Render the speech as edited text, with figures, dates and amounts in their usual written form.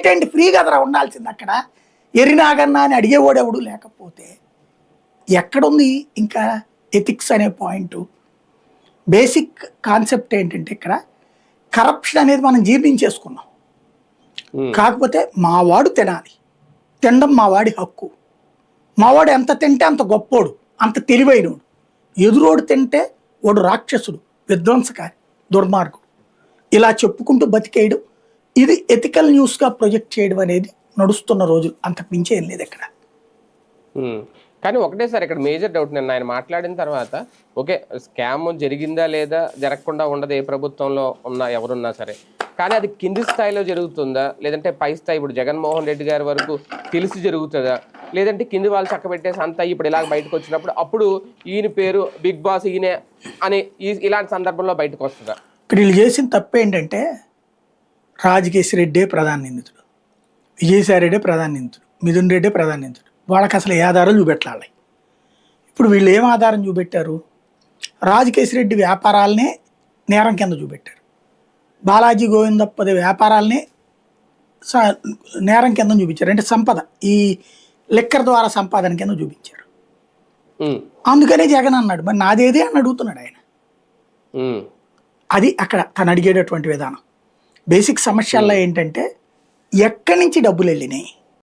Right and free కదరా ఉండాల్సింది అక్కడ. ఎరినాగన్నా అని అడిగేవాడు ఎవడు లేకపోతే ఎక్కడుంది ఇంకా ఎథిక్స్ అనే పాయింట్? బేసిక్ కాన్సెప్ట్ ఏంటంటే ఇక్కడ కరప్షన్ అనేది మనం జీర్ణించేసుకున్నాం. కాకపోతే మావాడు తినాలి, తినడం మావాడి హక్కు. మావాడు ఎంత తింటే అంత గొప్పోడు, అంత తెలివైనడు. ఎదురోడు తింటే వాడు రాక్షసుడు, విధ్వంసకారి, దుర్మార్గుడు. ఇలా చెప్పుకుంటూ బతికేయడం, ఇది ఎథికల్ న్యూస్గా ప్రొజెక్ట్ చేయడం అనేది నడుస్తున్న రోజులు. అంతకు మించి ఏం లేదు ఇక్కడ. కానీ ఒకటే సార్ ఇక్కడ మేజర్ డౌట్, నిన్న ఆయన మాట్లాడిన తర్వాత ఓకే స్కామ్ జరిగిందా లేదా జరగకుండా ఉండదు ఏ ప్రభుత్వంలో ఉన్నా ఎవరున్నా సరే, కానీ అది కింది స్థాయిలో జరుగుతుందా లేదంటే పై స్థాయి ఇప్పుడు జగన్మోహన్ రెడ్డి గారి వరకు తెలిసి జరుగుతుందా, లేదంటే కింది వాళ్ళు చక్కబెట్టేసి అంతా ఇప్పుడు ఇలాగ బయటకు వచ్చినప్పుడు అప్పుడు ఈయన పేరు బిగ్ బాస్ ఈయనే అని ఇలాంటి సందర్భంలో బయటకు వస్తుందా? ఇక్కడ వీళ్ళు చేసిన తప్పు ఏంటంటే రాజకేశ్ రెడ్డే ప్రధాన నిందితుడు, విజయసాయి రెడ్డే ప్రధాన నిందితుడు, మిథున్ రెడ్డే ప్రధాన నిందితుడు. వాళ్ళకి అసలు ఏ ఆధారం చూపెట్టాలి? ఇప్పుడు వీళ్ళు ఏం ఆధారం చూపెట్టారు? రాజకేశ్ రెడ్డి వ్యాపారాలనే నేరం కింద చూపెట్టారు, బాలాజీ గోవిందప్పది వ్యాపారాలనే నేరం కింద చూపించారు. అంటే సంపద, ఈ లెక్కర్ ద్వారా సంపాదన కింద చూపించారు. అందుకనే జగన్ అన్నాడు మరి నాదేది అని అడుగుతున్నాడు ఆయన. అది అక్కడ తను అడిగేటటువంటి విధానం. బేసిక్ సమస్యల్లో ఏంటంటే ఎక్కడి నుంచి డబ్బులు వెళ్ళినాయి,